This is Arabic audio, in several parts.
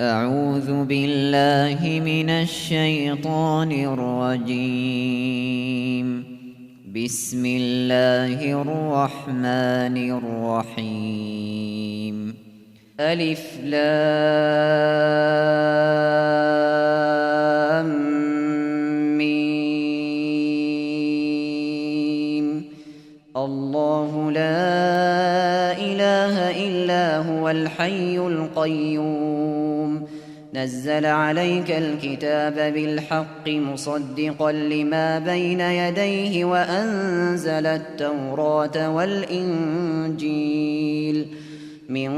أعوذ بالله من الشيطان الرجيم. بسم الله الرحمن الرحيم. ألف لام ميم. الله لا إله إلا هو الحي القيوم. نزل عليك الكتاب بالحق مصدقا لما بين يديه وأنزل التوراة والإنجيل من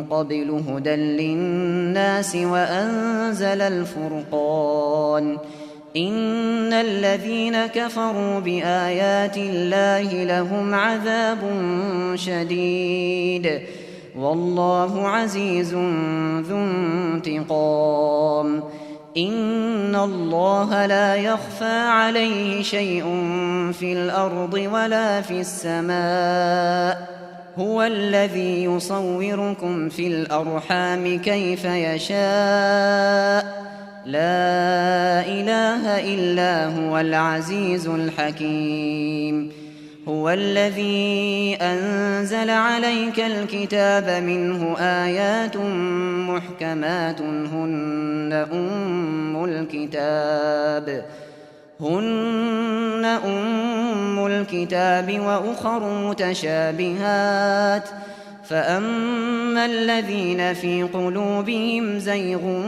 قبل هدى للناس وأنزل الفرقان. إن الذين كفروا بآيات الله لهم عذاب شديد والله عزيز ذو انتقام. إن الله لا يخفى عليه شيء في الأرض ولا في السماء. هو الذي يصوركم في الأرحام كيف يشاء. لا إله إلا هو العزيز الحكيم. هو الذي أنزل عليك الكتاب منه آيات محكمات هن أم الكتاب وأخر متشابهات. فأما الذين في قلوبهم زيغ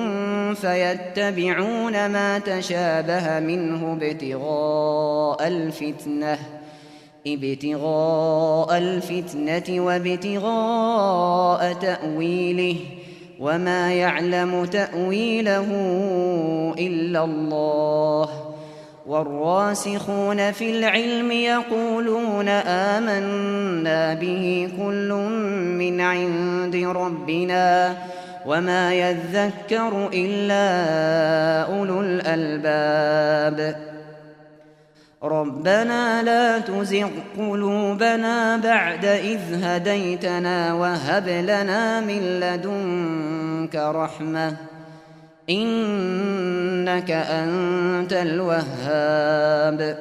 فيتبعون ما تشابه منه ابتغاء الفتنة وابتغاء تأويله وما يعلم تأويله إلا الله. والراسخون في العلم يقولون آمنا به كل من عند ربنا وما يذكر إلا أولو الألباب. ربنا لا تزغ قلوبنا بعد إذ هديتنا وهب لنا من لدنك رحمة إنك أنت الوهاب.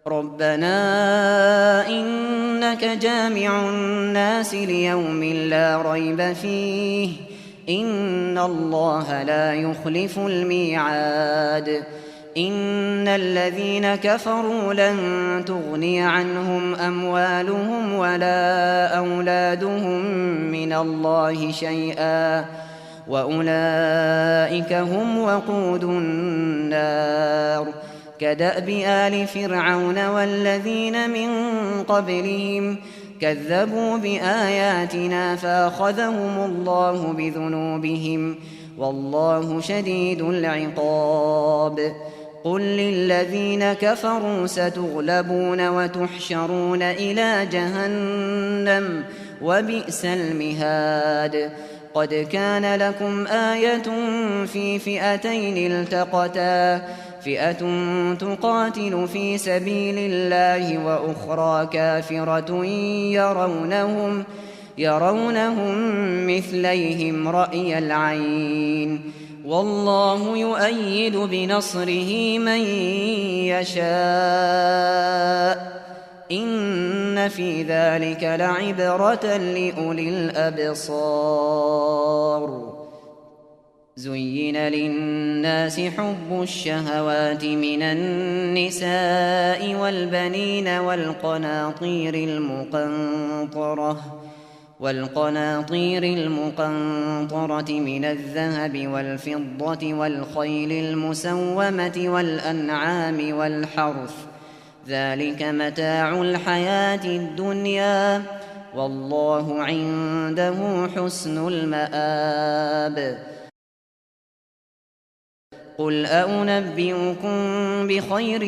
ربنا إنك جامع الناس ليوم لا ريب فيه إن الله لا يخلف الميعاد. إن الذين كفروا لن تغني عنهم أموالهم ولا أولادهم من الله شيئا وأولئك هم وقود النار. كدأب آل فرعون والذين من قبلهم كذبوا بآياتنا فأخذهم الله بذنوبهم والله شديد العقاب. قل للذين كفروا ستغلبون وتحشرون إلى جهنم وبئس المهاد. قد كان لكم آية في فئتين التقتا فئة تقاتل في سبيل الله وأخرى كافرة يرونهم مثليهم رأي العين والله يؤيد بنصره من يشاء. إن في ذلك لعبرة لأولي الأبصار. زين للناس حب الشهوات من النساء والبنين والقناطير المقنطرة من الذهب والفضة والخيل المسومة والأنعام والحرث ذلك متاع الحياة الدنيا والله عنده حسن المآب. قل أنبئكم بخير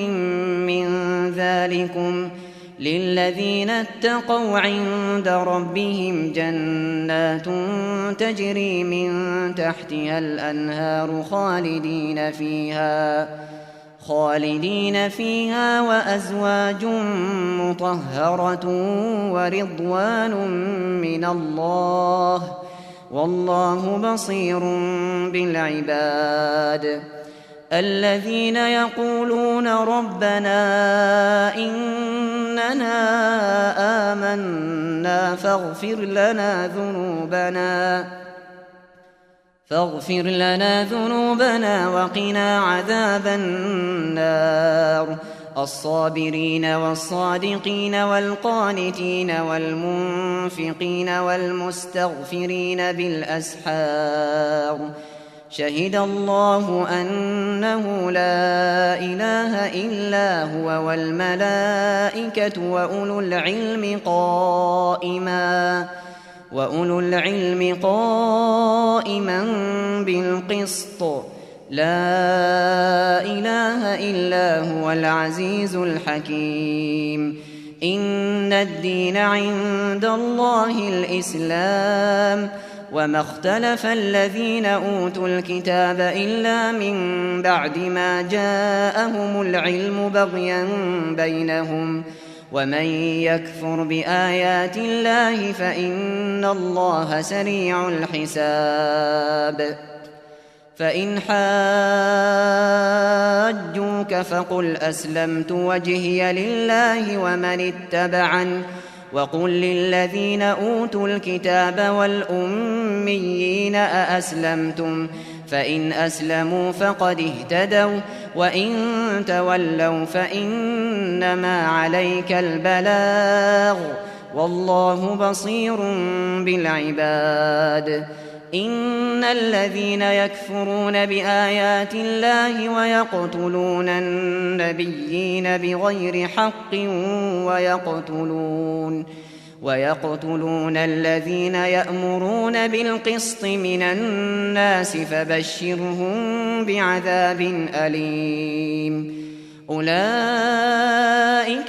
من ذلكم للذين اتقوا عند ربهم جنات تجري من تحتها الأنهار خالدين فيها وأزواج مطهرة ورضوان من الله والله بصير بالعباد الذين يقولون ربنا إننا آمنا فاغفر لنا ذنوبنا وقنا عذاب النار الصابرين والصادقين والقانتين والمنفقين والمستغفرين بالأسحار شهد الله أنه لا إله إلا هو والملائكة وأولو العلم قائما بالقسط لا إله إلا هو العزيز الحكيم إن الدين عند الله الإسلام وما اختلف الذين أوتوا الكتاب إلا من بعد ما جاءهم العلم بغيا بينهم ومن يكفر بآيات الله فإن الله سريع الحساب فإن حاجوك فقل أسلمت وجهي لله ومن اتبعني وقل للذين أوتوا الكتاب والأميين أأسلمتم فإن أسلموا فقد اهتدوا وإن تولوا فإنما عليك البلاغ والله بصير بالعباد إن الذين يكفرون بآيات الله ويقتلون النبيين بغير حق ويقتلون الذين يأمرون بالقسط من الناس فبشرهم بعذاب أليم أولئك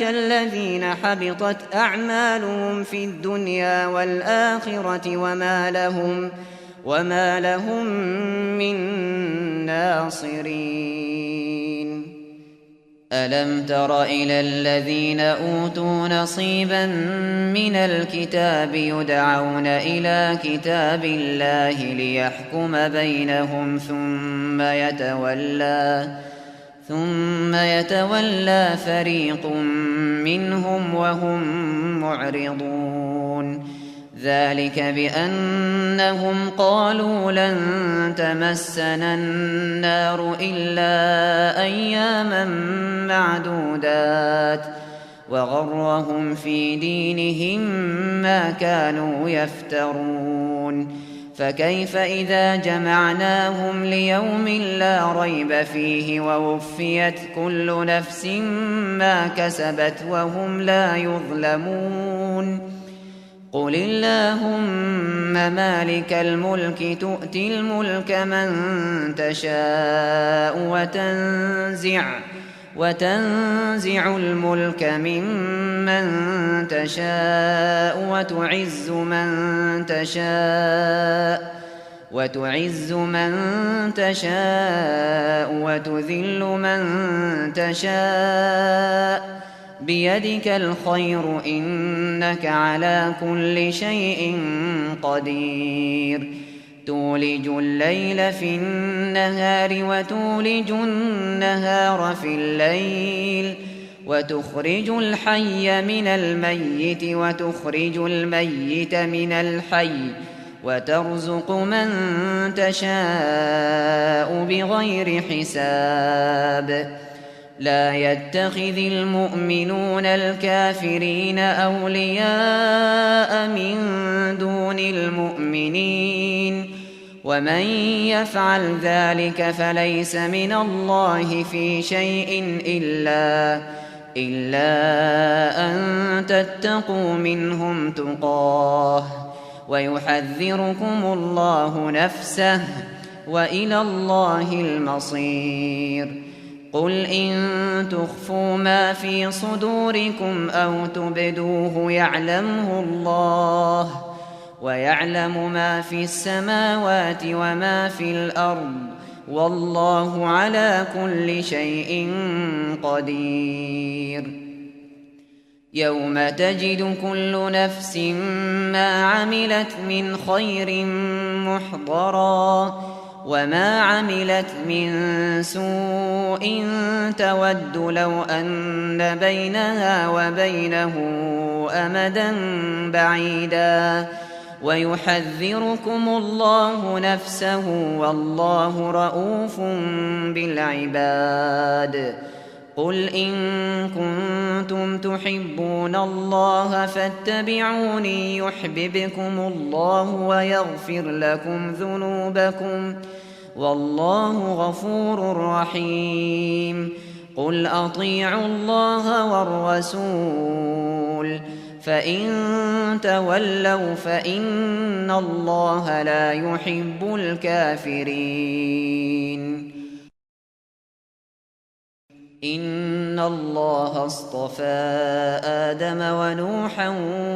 الذين حبطت أعمالهم في الدنيا والآخرة وما لهم من ناصرين ألم تر إلى الذين أوتوا نصيبا من الكتاب يدعون إلى كتاب الله ليحكم بينهم ثم يتولى فريق منهم وهم معرضون ذلك بأنهم قالوا لن تمسنا النار إلا أياما معدودات وغرهم في دينهم ما كانوا يفترون فكيف إذا جمعناهم ليوم لا ريب فيه ووفيت كل نفس ما كسبت وهم لا يظلمون قل اللهم مالك الملك تؤتي الملك من تشاء وتنزع الملك ممن تشاء وتعز من تشاء وتذل من تشاء بيدك الخير إنك على كل شيء قدير تولج الليل في النهار وتولج النهار في الليل وتخرج الحي من الميت وتخرج الميت من الحي وترزق من تشاء بغير حساب لا يتخذ المؤمنون الكافرين أولياء من دون المؤمنين ومن يفعل ذلك فليس من الله في شيء إلا أن تتقوا منهم تقاه ويحذركم الله نفسه وإلى الله المصير قل إن تخفوا ما في صدوركم أو تبدوه يعلمه الله ويعلم ما في السماوات وما في الأرض والله على كل شيء قدير يوم تجد كل نفس ما عملت من خير محضرا وما عملت من سوء تود لو أن بينها وبينه أمدا بعيدا ويحذركم الله نفسه والله رءوف بالعباد قل إن كنتم تحبون الله فاتبعوني يحببكم الله ويغفر لكم ذنوبكم والله غفور رحيم قل أطيعوا الله والرسول فإن تولوا فإن الله لا يحب الكافرين إن الله اصطفى آدم ونوحا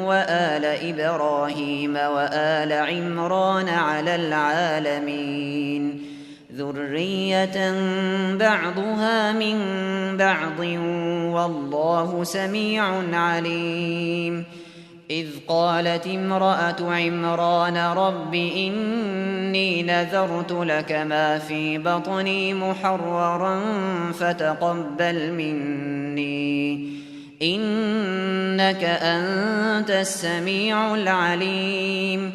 وآل إبراهيم وآل عمران على العالمين ذرية بعضها من بعض والله سميع عليم إذ قالت امرأة عمران رب إني نذرت لك ما في بطني محررا فتقبل مني إنك أنت السميع العليم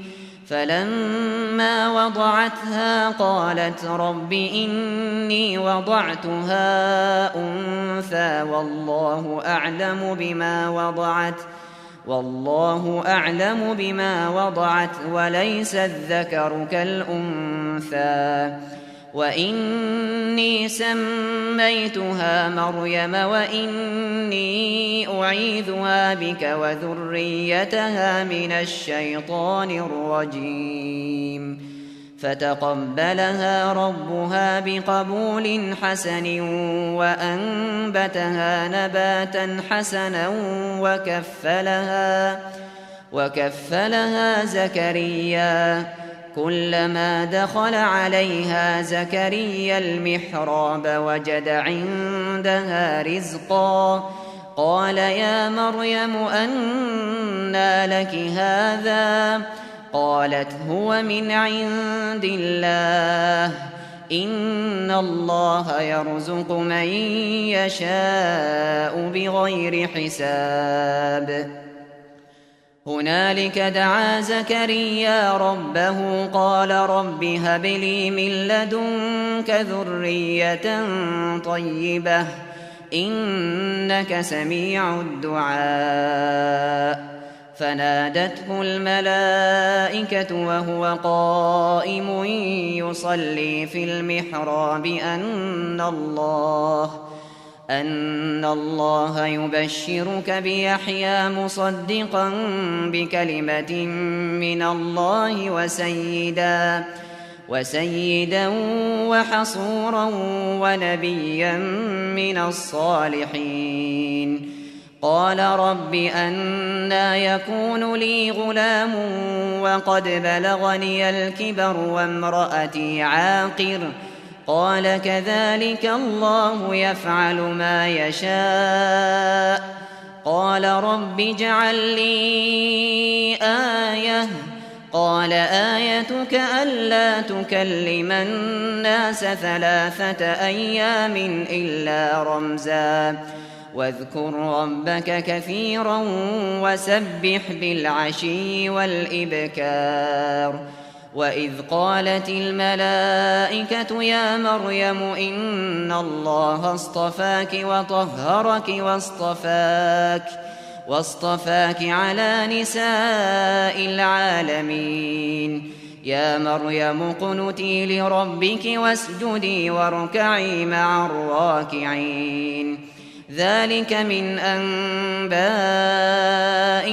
فلما وضعتها قالت رب إني وضعتها أنثى والله أعلم بما وضعت وليس الذكر كالأنثى وإني سميتها مريم وإني أعيذها بك وذريتها من الشيطان الرجيم فتقبلها ربها بقبول حسن وأنبتها نباتا حسنا وكفلها زكريا كلما دخل عليها زكريا المحراب وجد عندها رزقا قال يا مريم أنى لك هذا قالت هو من عند الله إن الله يرزق من يشاء بغير حساب هنالك دعا زكريا ربه قال رب هب لي من لدنك ذرية طيبة إنك سميع الدعاء فنادته الملائكة وهو قائم يصلي في المحراب أن الله يبشرك بيحيى مصدقا بكلمة من الله وسيدا وحصورا ونبيا من الصالحين قال رب أنى يكون لي غلام وقد بلغني الكبر وامرأتي عاقر قال كذلك الله يفعل ما يشاء قال رب اجعل لي آية قال آيتك ألا تكلم الناس 3 أيام إلا رمزا واذكر ربك كثيرا وسبح بالعشي والإبكار وإذ قالت الملائكة يا مريم إن الله اصطفاك وطهرك واصطفاك على نساء العالمين يا مريم اقنتي لربك واسجدي واركعي مع الراكعين ذلك من أنباء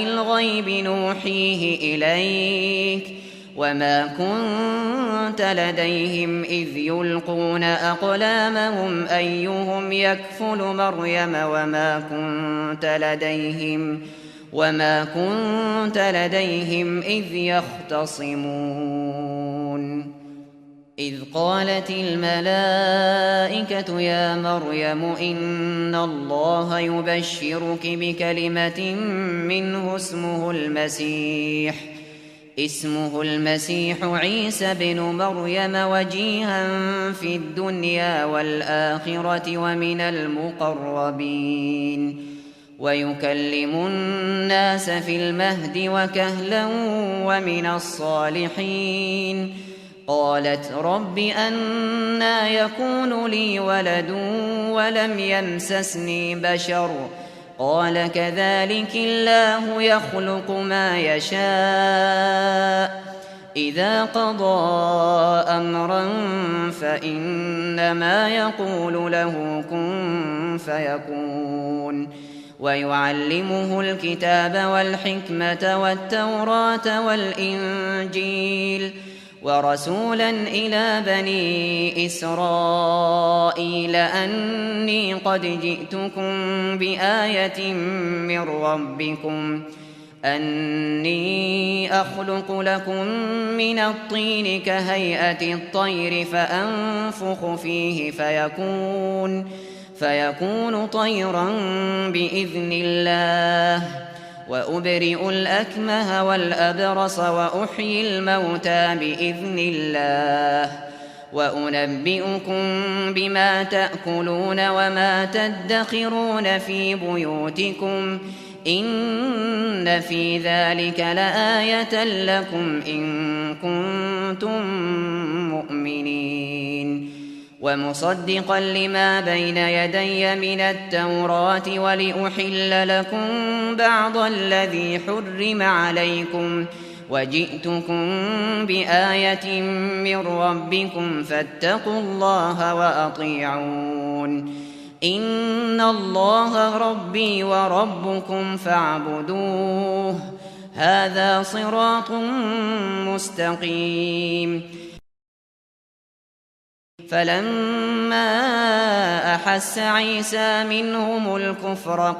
الغيب نوحيه إليك وما كنت لديهم إذ يلقون أقلامهم أيهم يكفل مريم وما كنت لديهم إذ يختصمون إذ قالت الملائكة يا مريم إن الله يبشرك بكلمة منه اسمه المسيح اسمه المسيح عيسى بن مريم وجيها في الدنيا والآخرة ومن المقربين ويكلم الناس في المهد وكهلا ومن الصالحين. قالت رب أنى يكون لي ولد ولم يمسسني بشر قال كذلك الله يخلق ما يشاء إذا قضى أمرا فإنما يقول له كن فيكون. ويعلمه الكتاب والحكمة والتوراة والإنجيل ورسولا إلى بني إسرائيل أني قد جئتكم بآية من ربكم أني أخلق لكم من الطين كهيئة الطير فأنفخ فيه فيكون طيرا بإذن الله وأبرئ الأكمه والأبرص وأحيي الموتى بإذن الله وأنبئكم بما تأكلون وما تدخرون في بيوتكم إن في ذلك لآية لكم إن كنتم مؤمنين. ومصدقا لما بين يدي من التوراة ولأحل لكم بعض الذي حرم عليكم وجئتكم بآية من ربكم فاتقوا الله وأطيعون. إن الله ربي وربكم فاعبدوه هذا صراط مستقيم. فلما أحس عيسى منهم الكفر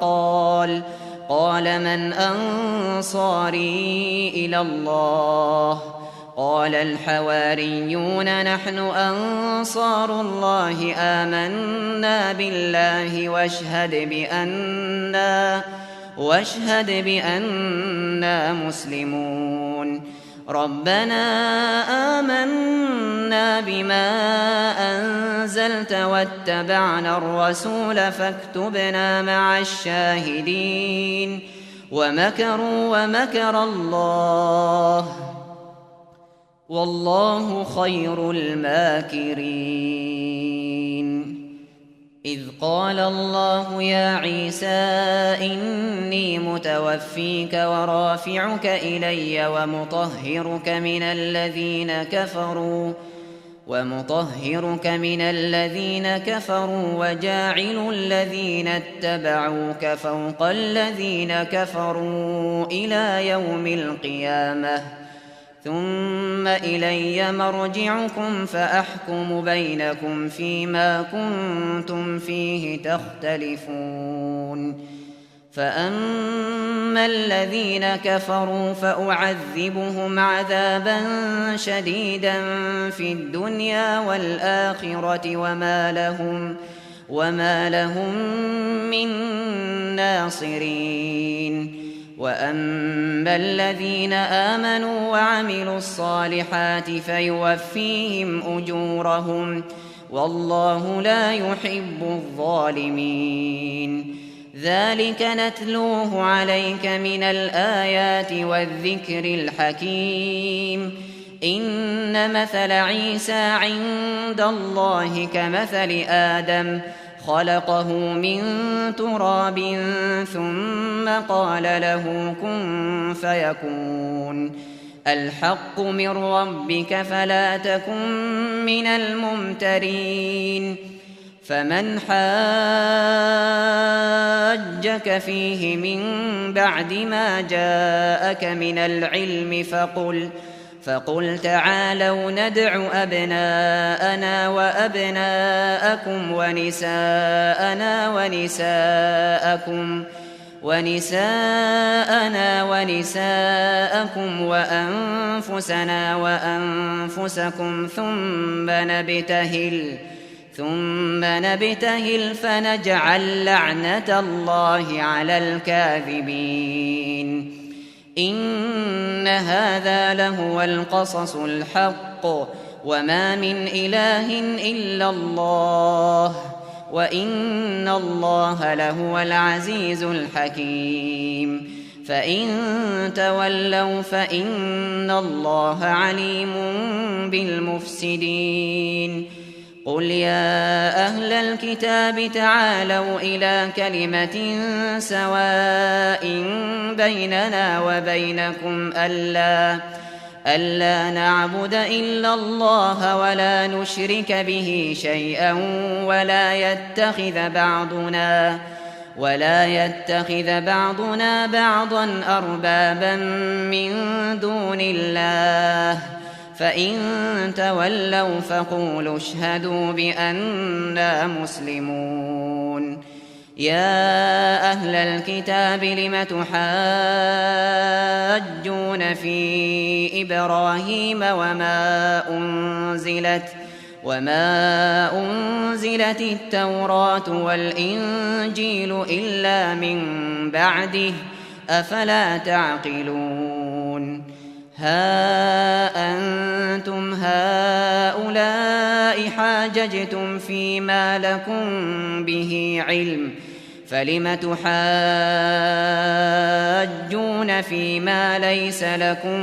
قال من أنصاري إلى الله قال الحواريون نحن أنصار الله آمنا بالله واشهد بأننا مسلمون. ربنا آمنا بما أنزلت واتبعنا الرسول فاكتبنا مع الشاهدين. ومكروا ومكر الله والله خير الماكرين. إذ قال الله يا عيسى إني متوفيك ورافعك إلي ومطهرك من الذين كفروا وجاعل الذين اتبعوك فوق الذين كفروا إلى يوم القيامة ثم إلي مرجعكم فأحكم بينكم فيما كنتم فيه تختلفون. فأما الذين كفروا فأعذبهم عذابا شديدا في الدنيا والآخرة وما لهم من ناصرين. وأما الذين آمنوا وعملوا الصالحات فيوفيهم أجورهم والله لا يحب الظالمين. ذلك نتلوه عليك من الآيات والذكر الحكيم. إن مثل عيسى عند الله كمثل آدم خلقه من تراب ثم قال له كن فيكون. الحق من ربك فلا تكن من الممترين. فمن حاجك فيه من بعد ما جاءك من العلم فقل تعالوا ندع أبناءنا وأبناءكم ونساءنا ونساءكم وأنفسنا وأنفسكم ثم نبتهل فنجعل لعنة الله على الكاذبين. إن هذا لهو القصص الحق وما من إله إلا الله وإن الله لهو العزيز الحكيم فإن تولوا فإن الله عليم بالمفسدين قل يا أهل الكتاب تعالوا إلى كلمة سواء بيننا وبينكم ألا نعبد إلا الله ولا نشرك به شيئا ولا يتخذ بعضنا بعضا أربابا من دون الله فإن تولوا فقولوا اشهدوا بأننا مسلمون يا أهل الكتاب لم تحاجون في إبراهيم وما أنزلت التوراة والإنجيل إلا من بعده أفلا تعقلون ها أنتم هؤلاء حاججتم فيما لكم به علم فلم تحاجون فيما ليس لكم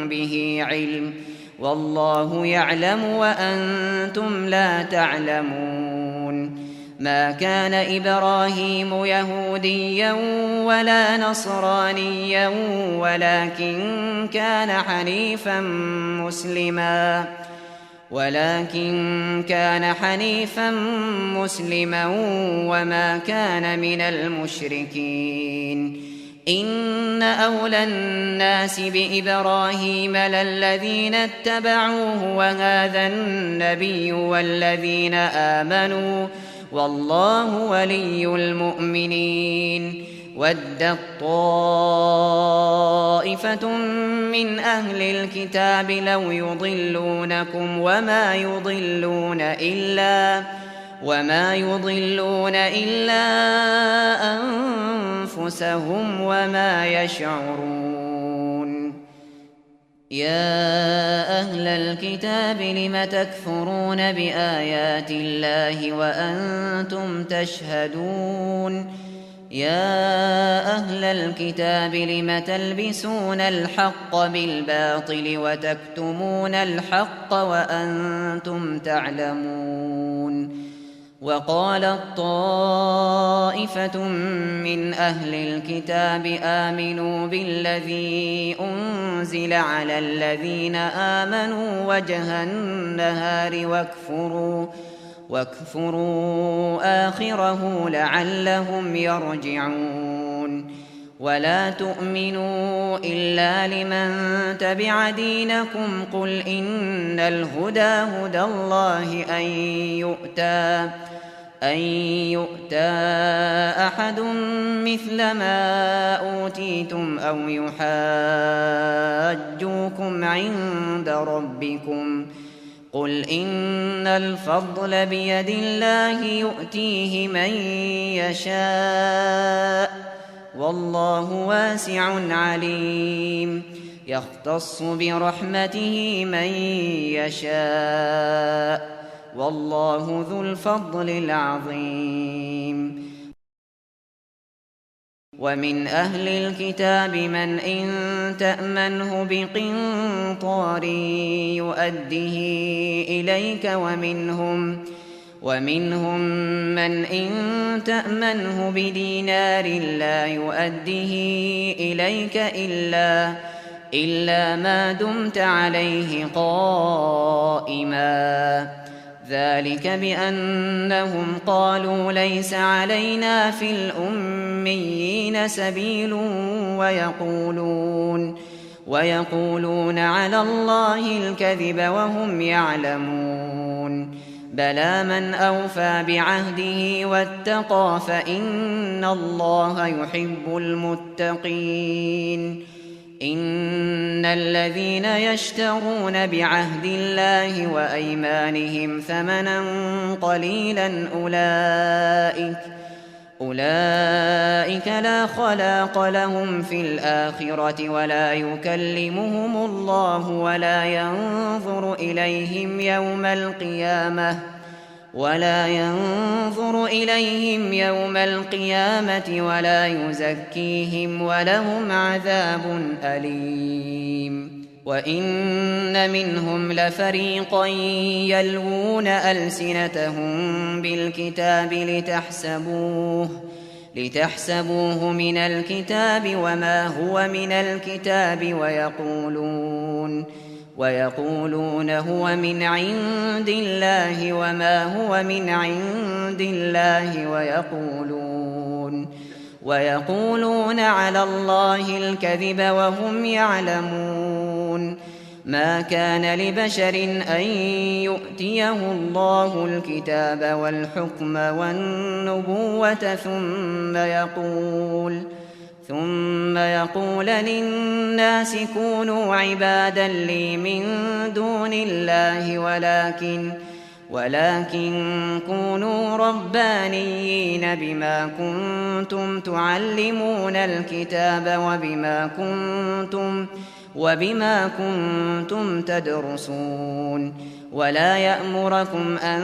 به علم والله يعلم وأنتم لا تعلمون ما كان إبراهيم يهوديا ولا نصرانيا ولكن كان حنيفا مسلما وما كان من المشركين إن أولى الناس بإبراهيم للذين اتبعوه وهذا النبي والذين آمنوا والله ولي المؤمنين ودت طائفة من أهل الكتاب لو يضلونكم وما يضلون إلا أنفسهم وما يشعرون يا أهل الكتاب لم تكفرون بآيات الله وأنتم تشهدون يا أهل الكتاب لم تلبسون الحق بالباطل وتكتمون الحق وأنتم تعلمون وقالت طائفة من أهل الكتاب آمنوا بالذي أنزل على الذين آمنوا وجه النهار واكفروا آخره لعلهم يرجعون ولا تؤمنوا إلا لمن تبع دينكم قل إن الهدى هدى الله أن يؤتى أحد مثل ما أوتيتم أو يحاجوكم عند ربكم قل إن الفضل بيد الله يؤتيه من يشاء والله واسع عليم يختص برحمته من يشاء والله ذو الفضل العظيم ومن أهل الكتاب من إن تأمنه بقنطار يؤده إليك ومنهم من إن تأمنه بدينار لا يؤده إليك إلا ما دمت عليه قائما ذلك بأنهم قالوا ليس علينا في الأميين سبيل ويقولون على الله الكذب وهم يعلمون بلى من أوفى بعهده واتقى فإن الله يحب المتقين إن الذين يشترون بعهد الله وأيمانهم ثمنا قليلا أولئك لا خلاق لهم في الآخرة ولا يكلمهم الله ولا ينظر إليهم يوم القيامة ولا يزكيهم ولهم عذاب أليم. وإن منهم لفريقا يلوون ألسنتهم بالكتاب لتحسبوه من الكتاب وما هو من الكتاب ويقولون هو من عند الله وما هو من عند الله ويقولون على الله الكذب وهم يعلمون. ما كان لبشر أن يؤتيه الله الكتاب والحكم والنبوة ثم يقول للناس كونوا عبادا لي من دون الله ولكن كونوا ربانيين بما كنتم تعلمون الكتاب وبما كنتم تدرسون. ولا يأمركم أن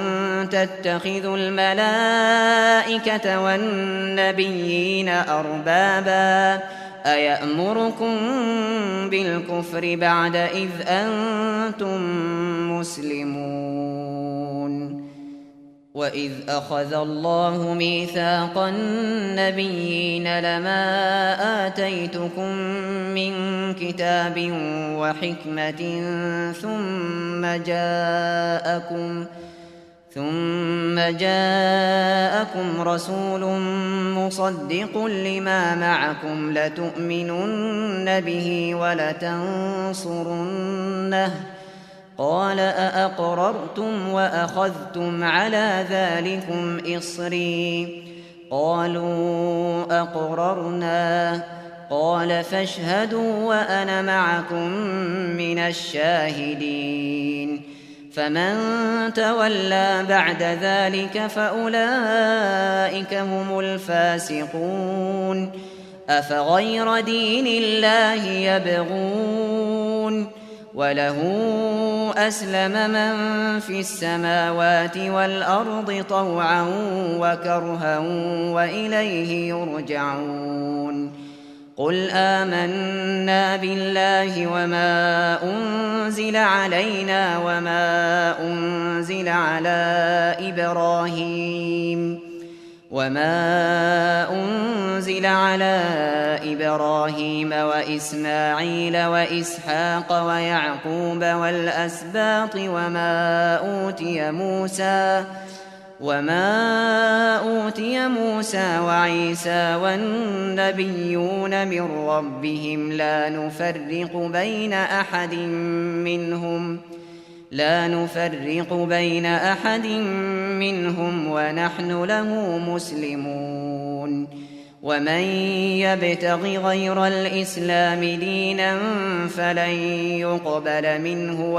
تتخذوا الملائكة والنبيين أربابا أيأمركم بالكفر بعد إذ أنتم مسلمون. وإذ أخذ الله ميثاق النبيين لما آتيتكم من كتاب وحكمة ثم جاءكم رسول مصدق لما معكم لتؤمنن به ولتنصرنه قال أأقررتم وأخذتم على ذلكم إصري قالوا أقررنا قال فاشهدوا وأنا معكم من الشاهدين. فمن تولى بعد ذلك فأولئك هم الفاسقون. أفغير دين الله يبغون وله أسلم من في السماوات والأرض طوعا وكرها وإليه يرجعون. قل آمنا بالله وما أنزل علينا وما أنزل على إبراهيم وإسماعيل وإسحاق ويعقوب والأسباط وما أوتي موسى وعيسى والنبيون من ربهم لا نفرق بين أحد منهم ونحن له مسلمون. ومن يبتغ غير الإسلام دينا فلن يقبل منه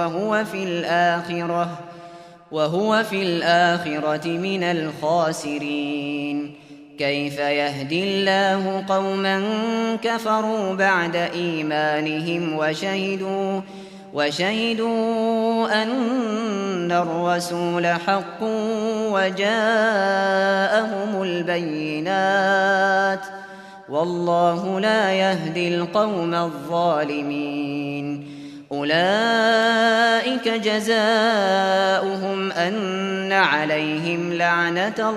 وهو في الآخرة من الخاسرين. كيف يهدي الله قوما كفروا بعد إيمانهم وشهدوا أن الرسول حق وجاءهم البينات والله لا يهدي القوم الظالمين. أولئك جزاؤهم أن عليهم لعنة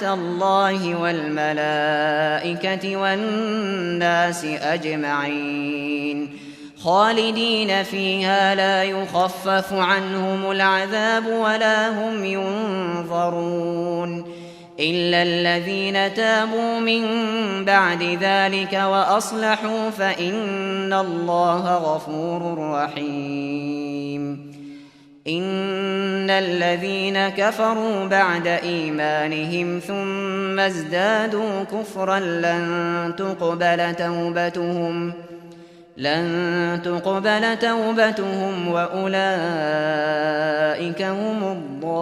الله والملائكة والناس أجمعين خالدين فيها لا يخفف عنهم العذاب ولا هم ينظرون إلا الذين تابوا من بعد ذلك وأصلحوا فإن الله غفور رحيم. إن الذين كفروا بعد إيمانهم ثم ازدادوا كفرا لن لن تقبل توبتهم وأولئك هم الضالون.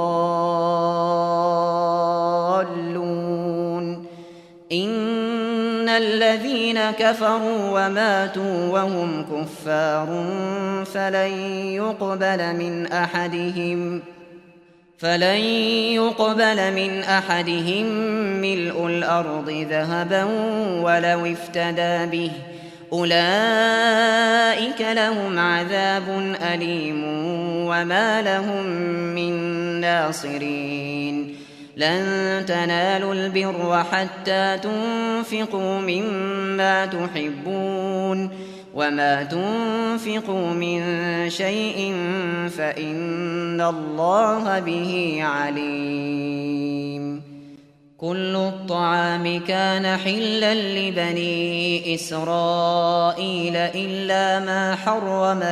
إن الذين كفروا وماتوا وهم كفار فلن يقبل من أحدهم ملء الأرض ذهبا ولو افتدى به، أولئك لهم عذاب أليم وما لهم من ناصرين. لن تنالوا البر حتى تنفقوا مما تحبون، وما تنفقوا من شيء فإن الله به عليم. كل الطعام كان حلا لبني إسرائيل إلا ما حرم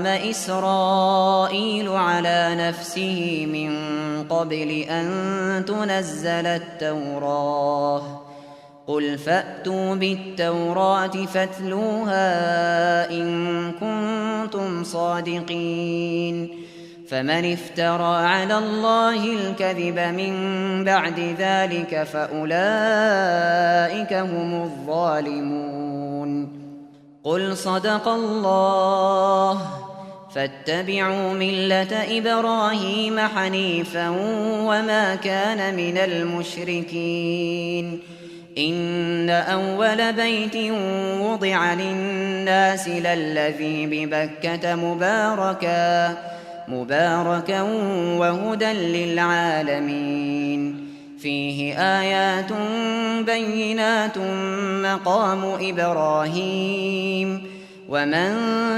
إسرائيل على نفسه من قبل أن تنزل التوراة. قل فأتوا بالتوراة فاتلوها إن كنتم صادقين. فمن افترى على الله الكذب من بعد ذلك فأولئك هم الظالمون. قل صدق الله، فاتبعوا ملة إبراهيم حنيفا وما كان من المشركين. إن أول بيت وضع للناس للذي ببكة مباركا وهدى للعالمين. فيه آيات بينات مقام إبراهيم ومن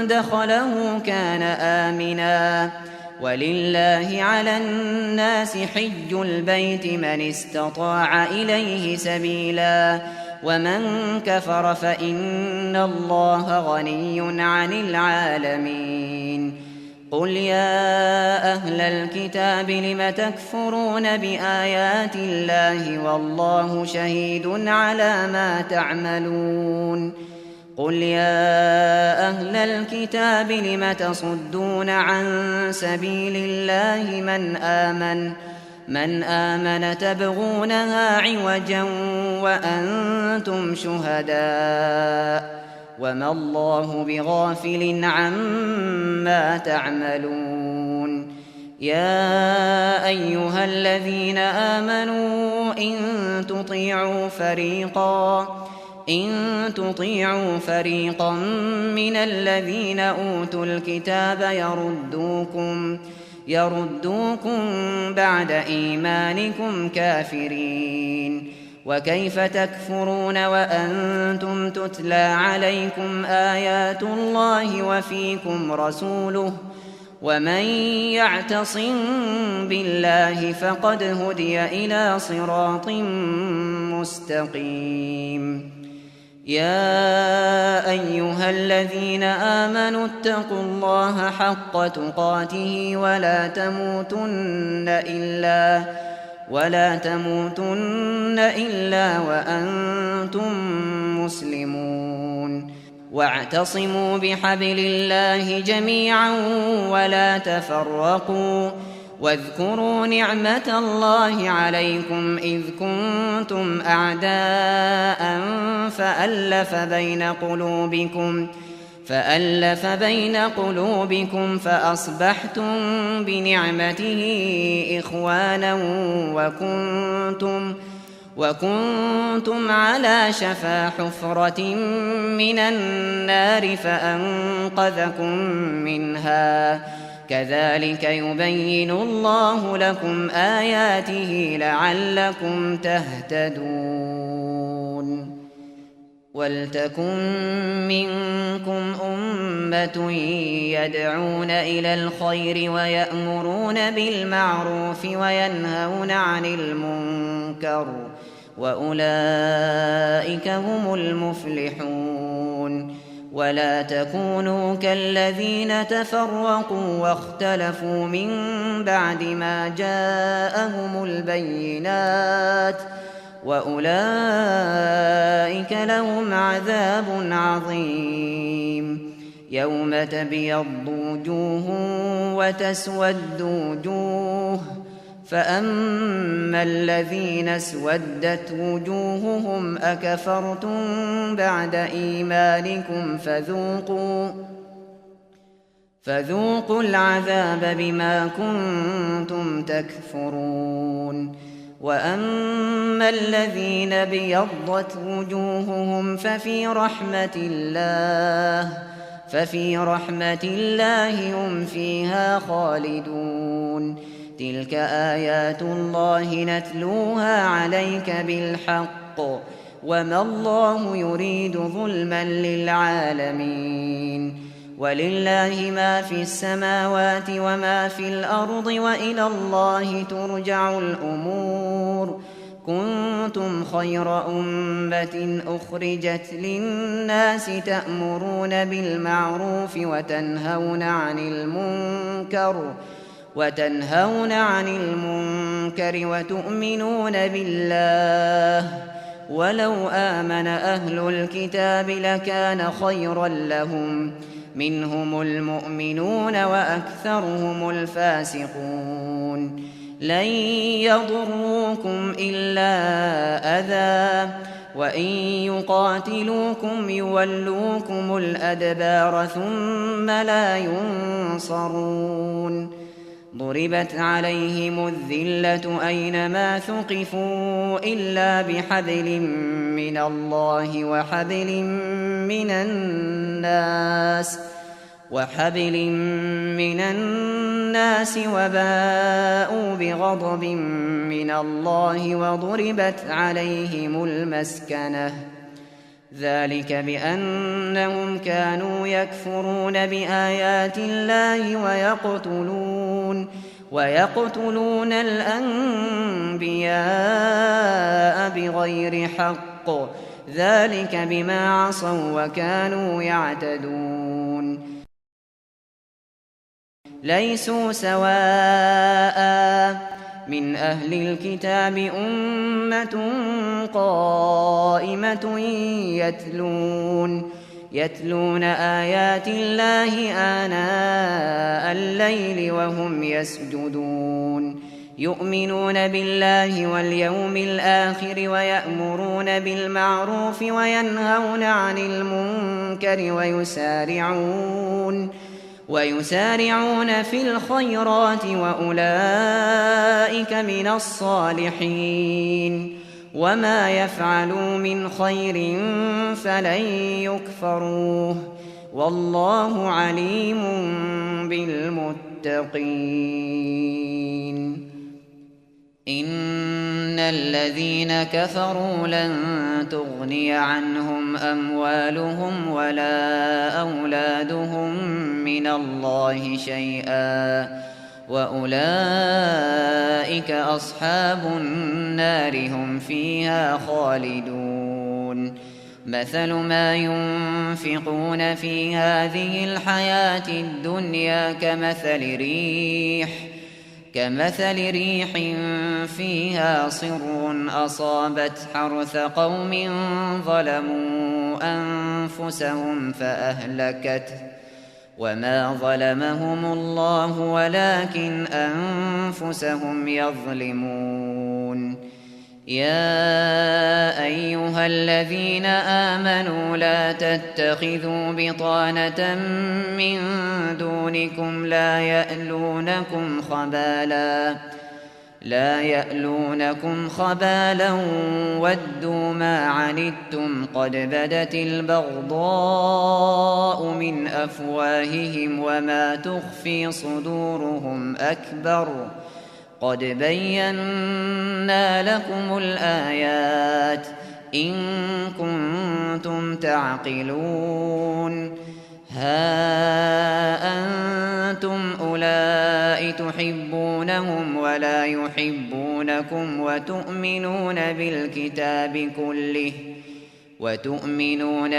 دخله كان آمنا. ولله على الناس حج البيت من استطاع إليه سبيلا، ومن كفر فإن الله غني عن العالمين. قل يا أهل الكتاب لم تكفرون بآيات الله والله شهيد على ما تعملون. قل يا أهل الكتاب لم تصدون عن سبيل الله من آمن تبغونها عوجا وأنتم شهداء، وما الله بغافل عما تعملون. يا أيها الذين آمنوا إن تطيعوا فريقا من الذين أوتوا الكتاب يردوكم بعد إيمانكم كافرين. وكيف تكفرون وأنتم تتلى عليكم آيات الله وفيكم رسوله؟ ومن يعتصم بالله فقد هدي إلى صراط مستقيم. يا أيها الذين آمنوا اتقوا الله حق تقاته ولا تموتن إلا وأنتم مسلمون. واعتصموا بحبل الله جميعا ولا تفرقوا. واذكروا نعمة الله عليكم إذ كنتم أعداء فألف بين قلوبكم فأصبحتم بنعمته إخوانا وكنتم على شفا حفرة من النار فأنقذكم منها. كذلك يبين الله لكم آياته لعلكم تهتدون. ولتكن منكم أمة يدعون إلى الخير ويأمرون بالمعروف وينهون عن المنكر، وأولئك هم المفلحون. ولا تكونوا كالذين تفرقوا واختلفوا من بعد ما جاءهم البينات، وأولئك لهم عذاب عظيم. يوم تبيض وجوه وتسود وجوه، فأما الذين اسودت وجوههم أكفرتم بعد إيمانكم فذوقوا العذاب بما كنتم تكفرون. وأما الذين ابيضت وجوههم ففي رحمة الله هم فيها خالدون. تلك آيات الله نتلوها عليك بالحق، وما الله يريد ظلما للعالمين. ولله ما في السماوات وما في الأرض، وإلى الله ترجع الأمور. كنتم خير أمة أخرجت للناس تأمرون بالمعروف وتنهون عن المنكر وتؤمنون بالله. ولو آمن أهل الكتاب لكان خيرا لهم، منهم المؤمنون وأكثرهم الفاسقون. لن يضروكم إلا أذى، وإن يقاتلوكم يولوكم الأدبار ثم لا ينصرون. ضربت عليهم الذلة أينما ثقفوا إلا بحبل من الله وحبل من الناس وباءوا بغضب من الله وضربت عليهم المسكنة. ذلك بأنهم كانوا يكفرون بآيات الله ويقتلون الأنبياء بغير حق. ذلك بما عصوا وكانوا يعتدون. ليسوا سواء من أهل الكتاب أمة قائمة يتلون آيات الله آناء الليل وهم يسجدون. يؤمنون بالله واليوم الآخر ويأمرون بالمعروف وينهون عن المنكر ويسارعون في الخيرات وأولئك من الصالحين. وما يفعلوا من خير فلن يكفروه، والله عليم بالمتقين. إن الذين كفروا لن تغني عنهم أموالهم ولا أولادهم من الله شيئا، وأولئك أصحاب النار هم فيها خالدون. مثل ما ينفقون في هذه الحياة الدنيا كمثل ريح فيها صر أصابت حرث قوم ظلموا أنفسهم فأهلكته، وما ظلمهم الله ولكن أنفسهم يظلمون. يا أيها الذين آمنوا لا تتخذوا بطانة من دونكم لا يألونكم خبالا ودوا ما عنتم قد بدت البغضاء من أفواههم وما تخفي صدورهم أكبر. قد بينا لكم الآيات إن كنتم تعقلون. ها أنتم أولئك تحبونهم ولا يحبونكم وتؤمنون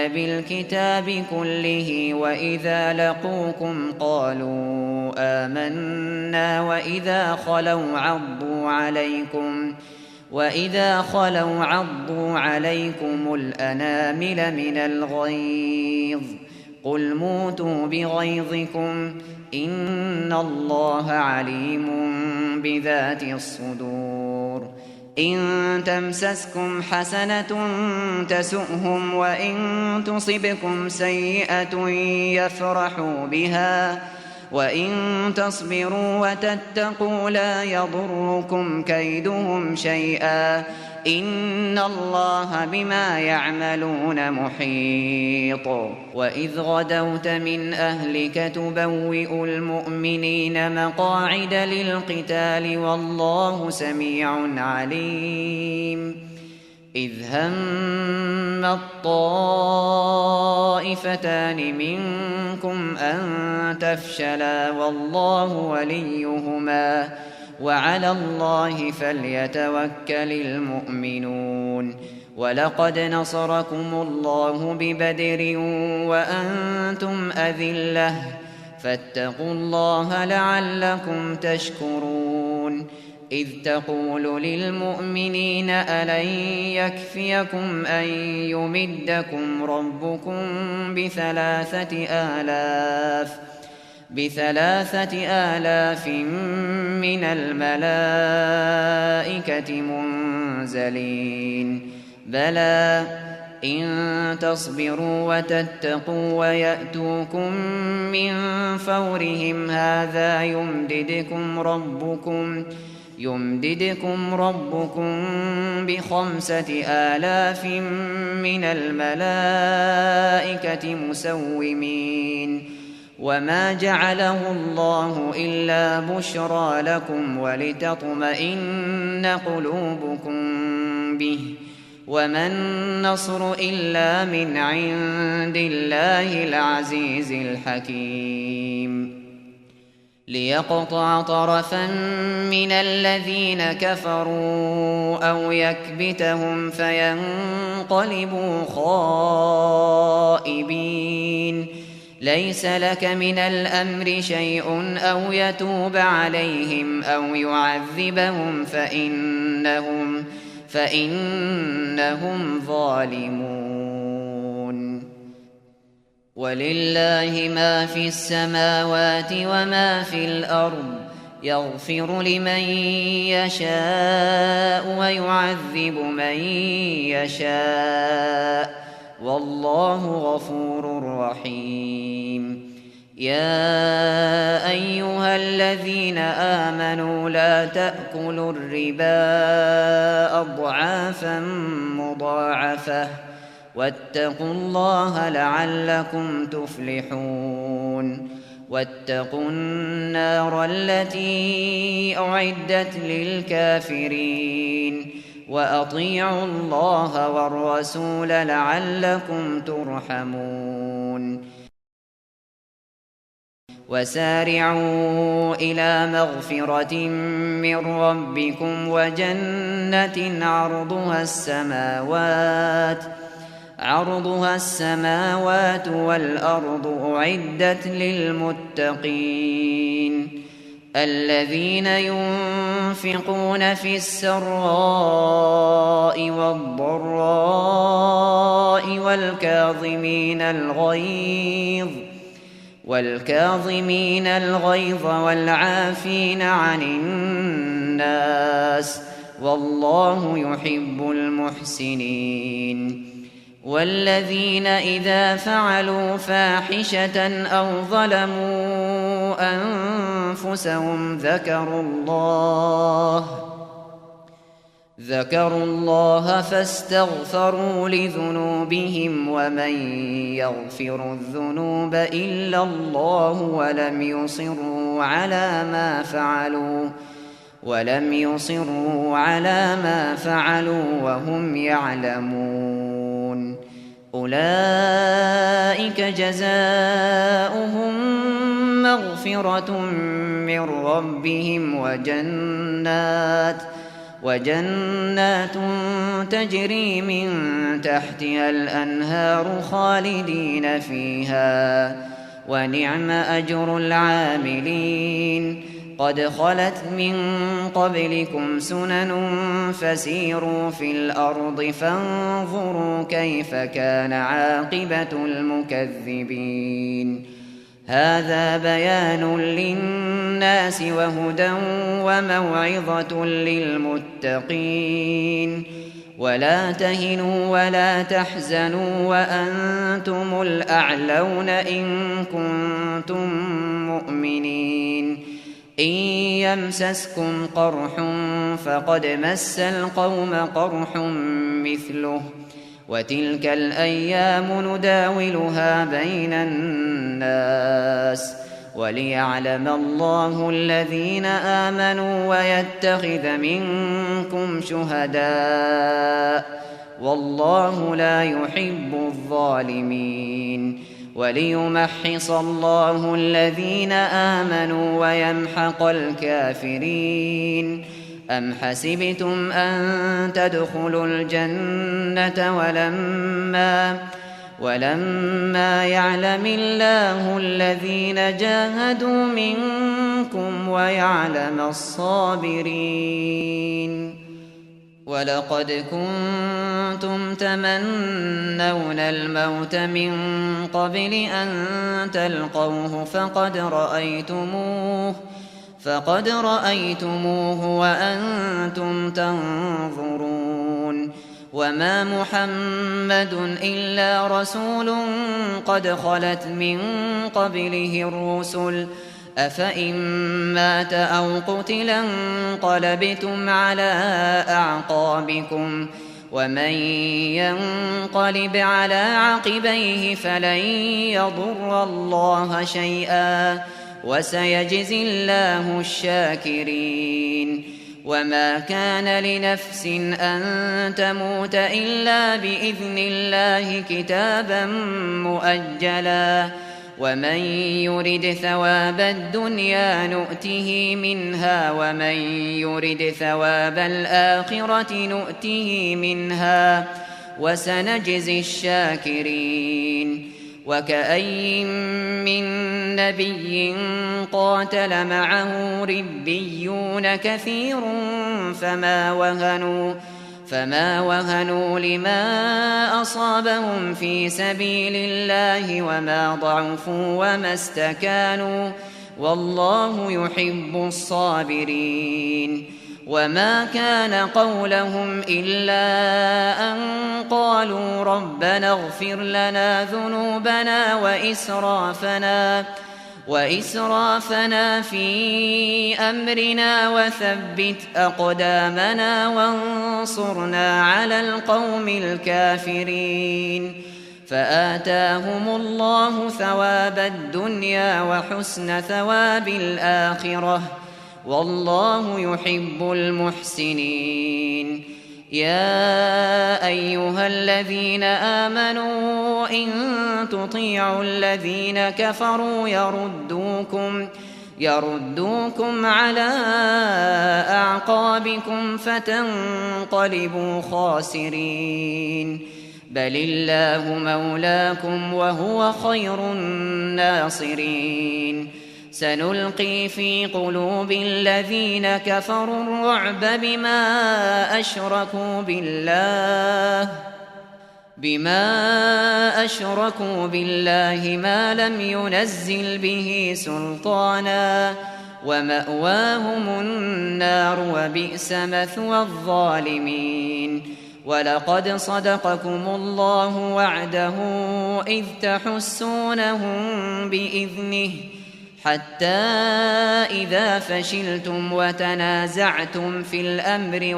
بالكتاب كله وإذا لقوكم قالوا آمنا وإذا خلوا وإذا خلوا عضوا عليكم الأنامل من الغيظ قل موتوا بغيظكم إن الله عليم بذات الصدور إن تمسسكم حسنة تسؤهم وإن تصبكم سيئة يفرحوا بها وإن تصبروا وتتقوا لا يضركم كيدهم شيئا إن الله بما يعملون محيط وإذ غدوت من أهلك تبوئ المؤمنين مقاعد للقتال والله سميع عليم إذ هم الطائفتان منكم أن تفشلا والله وليهما وعلى الله فليتوكل المؤمنون ولقد نصركم الله ببدر وأنتم أذلة فاتقوا الله لعلكم تشكرون إذ تقول للمؤمنين ألن يكفيكم أن يمدكم ربكم ب3,000 من الملائكة منزلين بلى إن تصبروا وتتقوا ويأتوكم من فورهم هذا يمددكم ربكم ب5,000 من الملائكة مسومين وما جعله الله إلا بشرى لكم ولتطمئن قلوبكم به وما النصر إلا من عند الله العزيز الحكيم ليقطع طرفا من الذين كفروا أو يكبتهم فينقلبوا خائبين ليس لك من الأمر شيء أو يتوب عليهم أو يعذبهم فإنهم ظالمون ولله ما في السماوات وما في الأرض يغفر لمن يشاء ويعذب من يشاء والله غفور رحيم يا أيها الذين آمنوا لا تأكلوا الربا أضعافا مضاعفة واتقوا الله لعلكم تفلحون واتقوا النار التي أعدت للكافرين وأطيعوا الله والرسول لعلكم ترحمون وسارعوا إلى مغفرة من ربكم وجنة عرضها السماوات والأرض أعدت للمتقين الذين ينفقون في السراء والضراء والكاظمين الغيظ والعافين عن الناس والله يحب المحسنين والذين إذا فعلوا فاحشة أو ظلموا أنفسهم ذكروا الله فاستغفروا لذنوبهم ومن يغفر الذنوب إلا الله ولم يصروا على ما فعلوا وهم يعلمون أولئك جزاؤهم مغفرة من ربهم وجنات تجري من تحتها الأنهار خالدين فيها ونعم أجر العاملين قد خلت من قبلكم سنن فسيروا في الأرض فانظروا كيف كان عاقبة المكذبين هذا بيان للناس وهدى وموعظة للمتقين ولا تهنوا ولا تحزنوا وأنتم الأعلون إن كنتم مؤمنين إن يمسسكم قرح فقد مس القوم قرح مثله وتلك الأيام نداولها بين الناس وليعلم الله الذين آمنوا ويتخذ منكم شهداء والله لا يحب الظالمين وليمحص الله الذين آمنوا ويمحق الكافرين أم حسبتم أن تدخلوا الجنة ولما يعلم الله الذين جاهدوا منكم ويعلم الصابرين ولقد كنتم تمنون الموت من قبل أن تلقوه فقد رأيتموه وأنتم تنظرون وما محمد إلا رسول قد خلت من قبله الرسل أفإن مات أو قتل انقلبتم على أعقابكم ومن ينقلب على عقبيه فلن يضر الله شيئا وسيجزي الله الشاكرين وما كان لنفس أن تموت إلا بإذن الله كتابا مؤجلا ومن يرد ثواب الدنيا نؤته منها ومن يرد ثواب الآخرة نؤته منها وسنجزي الشاكرين وكأي من نبي قاتل معه ربيون كثير فما وهنوا لما أصابهم في سبيل الله وما ضعفوا وما استكانوا والله يحب الصابرين وما كان قولهم إلا أن قالوا ربنا اغفر لنا ذنوبنا وإسرافنا في أمرنا وثبت أقدامنا وانصرنا على القوم الكافرين فآتاهم الله ثواب الدنيا وحسن ثواب الآخرة والله يحب المحسنين يا أيها الذين آمنوا إن تطيعوا الذين كفروا يردوكم على أعقابكم فتنقلبوا خاسرين بل الله مولاكم وهو خير الناصرين سنلقي في قلوب الذين كفروا الرعب بما أشركوا بالله ما لم ينزل به سلطانا ومأواهم النار وبئس مثوى الظالمين ولقد صدقكم الله وعده إذ تحسونهم بإذنه حتى إذا فشلتم وتنازعتم في الأمر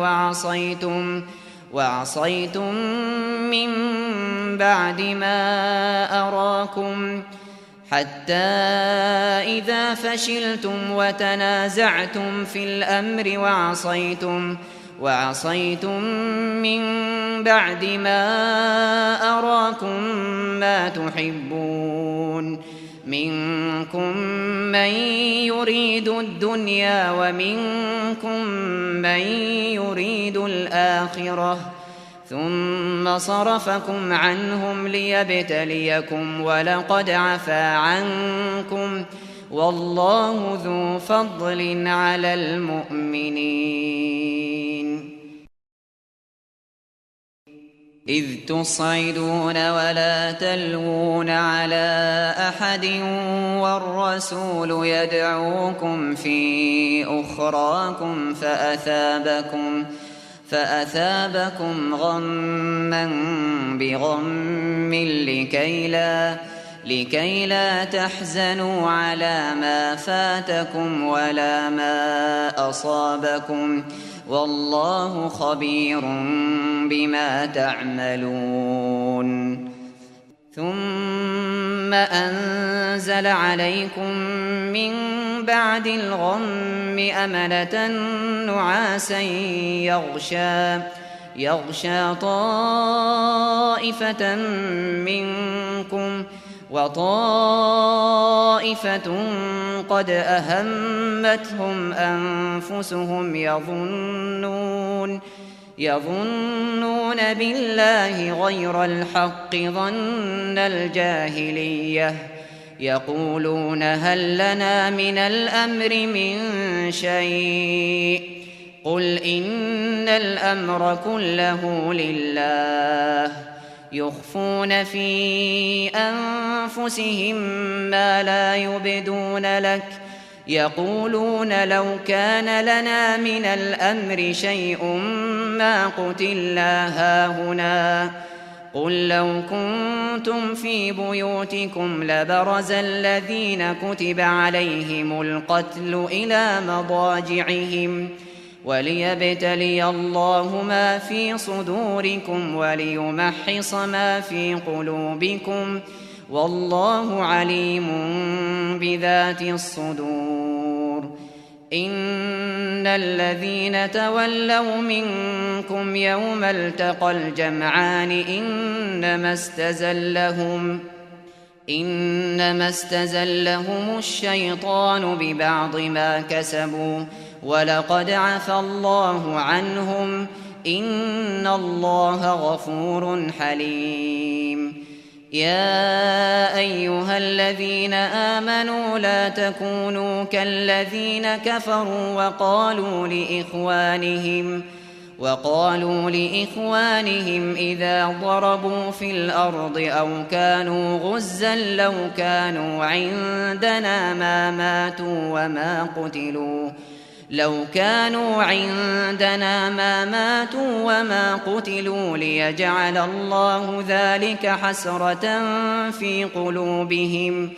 وعصيتم من بعد ما أراكم ما تحبون منكم من يريد الدنيا ومنكم من يريد الآخرة ثم صرفكم عنهم ليبتليكم ولقد عفا عنكم والله ذو فضل على المؤمنين. إذ تصعدون ولا تلوون على أحد والرسول يدعوكم في أخراكم فأثابكم غما بغم لكي لا تحزنوا على ما فاتكم ولا ما أصابكم والله خبير بما تعملون. ثم أنزل عليكم من بعد الغم أمنة نعاسا يغشى طائفة منكم وطائفة قد أهمتهم أنفسهم يظنون بالله غير الحق ظن الجاهلية يقولون هل لنا من الأمر من شيء قل إن الأمر كله لله يخفون في أنفسهم ما لا يبدون لك يقولون لو كان لنا من الأمر شيء ما قتلنا هاهنا قل لو كنتم في بيوتكم لبرز الذين كتب عليهم القتل إلى مضاجعهم وليبتلي الله ما في صدوركم وليمحص ما في قلوبكم والله عليم بذات الصدور. إن الذين تولوا منكم يوم التقى الجمعان إنما استزلهم الشيطان ببعض ما كسبوا ولقد عفى الله عنهم إن الله غفور حليم. يا أيها الذين آمنوا لا تكونوا كالذين كفروا وقالوا لإخوانهم إذا ضربوا في الأرض أو كانوا غزا لو كانوا عندنا ما ماتوا وما قتلوا ليجعل الله ذلك حسرة في قلوبهم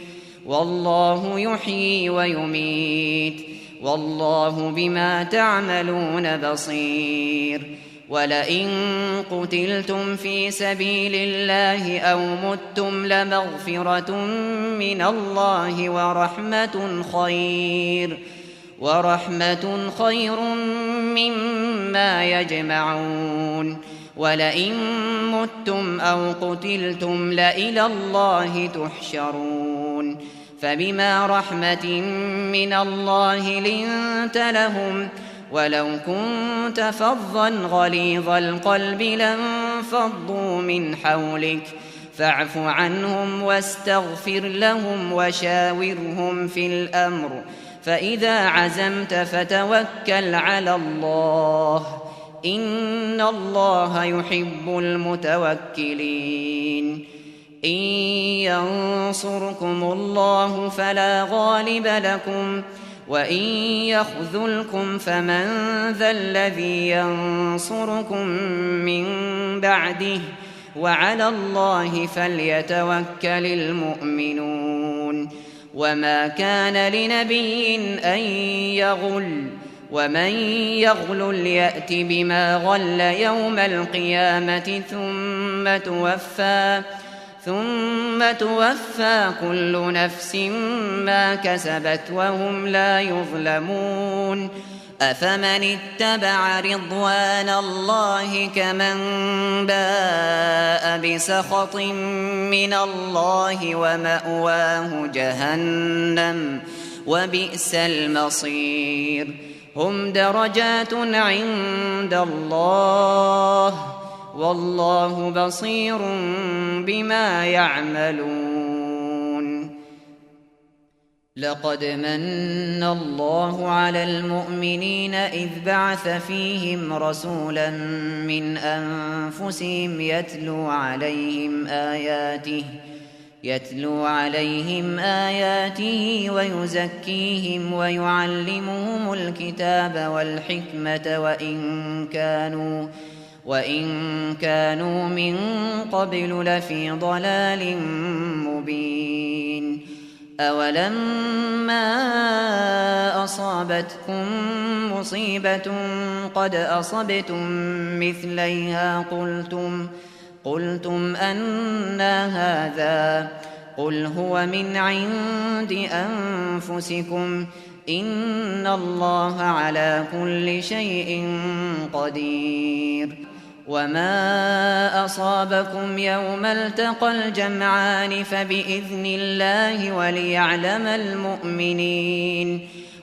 والله يحيي ويميت والله بما تعملون بصير. ولئن قتلتم في سبيل الله أو متم لمغفرة من الله ورحمة خير مما يجمعون. ولئن متم أو قتلتم لإلى الله تحشرون. فبما رحمة من الله لنت لهم ولو كنت فظا غليظ القلب لانفضوا من حولك فاعف عنهم واستغفر لهم وشاورهم في الأمر فإذا عزمت فتوكل على الله إن الله يحب المتوكلين. إن ينصركم الله فلا غالب لكم وإن يخذلكم فمن ذا الذي ينصركم من بعده وعلى الله فليتوكل المؤمنون. وما كان لنبي أن يغل ومن يغل يأت بما غل يوم القيامة ثم توفى كل نفس ما كسبت وهم لا يظلمون. أفمن اتبع رضوان الله كمن باء بسخط من الله ومأواه جهنم وبئس المصير. هم درجات عند الله والله بصير بما يعملون. لقد من الله على المؤمنين إذ بعث فيهم رسولا من أنفسهم يتلو عليهم آياته ويزكيهم ويعلمهم الكتاب والحكمة وإن كانوا من قبل لفي ضلال مبين. أولما أصابتكم مصيبة قد أصبتم مثليها قلتم أنى هذا قل هو من عند أنفسكم إن الله على كل شيء قدير. وما أصابكم يوم التقى الجمعان فبإذن الله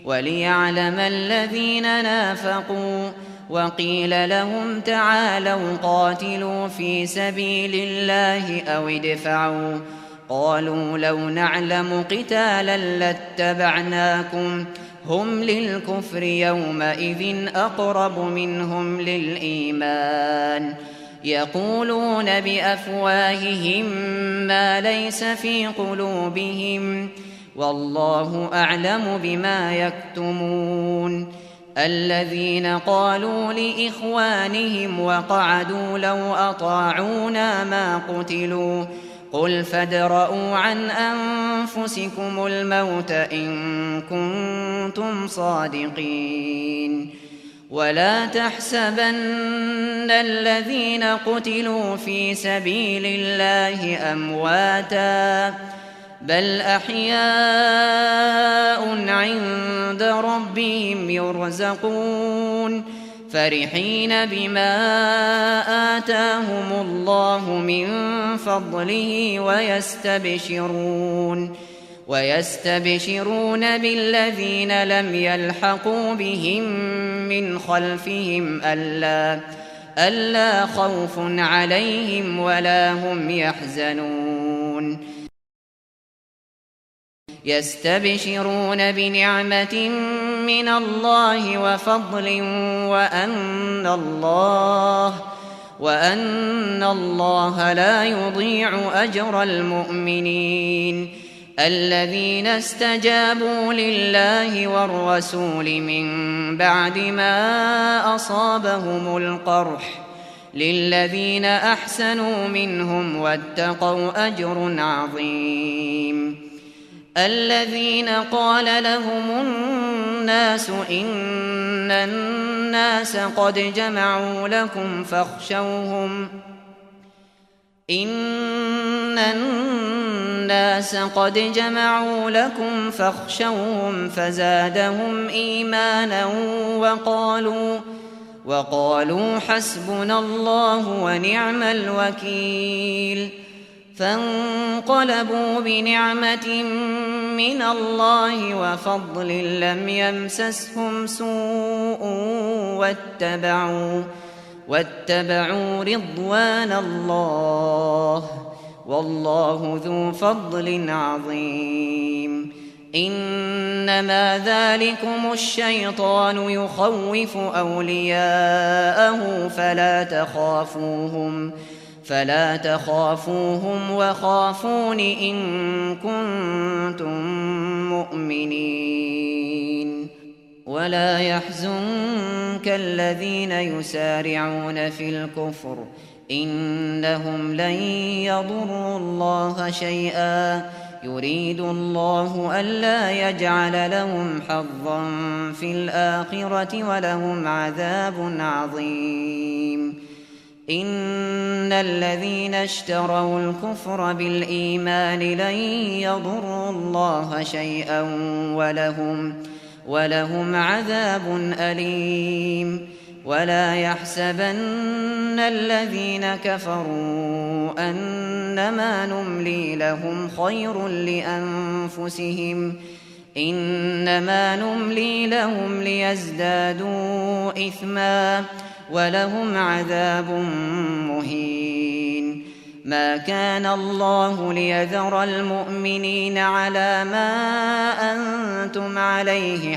وليعلم الذين نافقوا. وقيل لهم تعالوا قاتلوا في سبيل الله أو ادفعوا قالوا لو نعلم قتالا لاتبعناكم هم للكفر يومئذ أقرب منهم للإيمان يقولون بأفواههم ما ليس في قلوبهم والله أعلم بما يكتمون. الذين قالوا لإخوانهم وقعدوا لو أطاعونا ما قتلوا قل فادرءوا عن أنفسكم الموت إن كنتم صادقين. ولا تحسبن الذين قتلوا في سبيل الله أمواتا بل أحياء عند ربهم يرزقون فرحين بما آتاهم الله من فضله ويستبشرون بالذين لم يلحقوا بهم من خلفهم ألا خوف عليهم ولا هم يحزنون. يستبشرون بنعمة من الله وفضل وأن الله لا يضيع أجر المؤمنين. الذين استجابوا لله والرسول من بعد ما أصابهم القرح للذين أحسنوا منهم واتقوا أجر عظيم. الذين قال لهم الناس إن الناس قد جمعوا لكم فاخشوهم فزادهم إيمانا وقالوا حسبنا الله ونعم الوكيل. فانقلبوا بنعمة من الله وفضل لم يمسسهم سوء واتبعوا رضوان الله والله ذو فضل عظيم. إنما ذلكم الشيطان يخوف أولياءه فلا تخافوهم وخافون إن كنتم مؤمنين. ولا يحزنك الذين يسارعون في الكفر إنهم لن يضروا الله شيئا يريد الله ألا يجعل لهم حظا في الآخرة ولهم عذاب عظيم. إن الذين اشتروا الكفر بالإيمان لن يضروا الله شيئا ولهم عذاب أليم. ولا يحسبن الذين كفروا أنما نملي لهم خير لأنفسهم إنما نملي لهم ليزدادوا إثما ولهم عذاب مهين. ما كان الله ليذر المؤمنين على ما أنتم عليه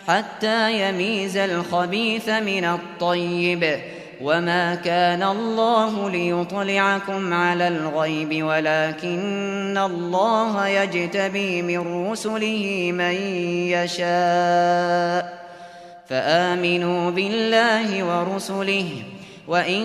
حتى يميز الخبيث من الطيب، وما كان الله ليطلعكم على الغيب ولكن الله يجتبي من رسله من يشاء، فآمنوا بالله ورسله، وإن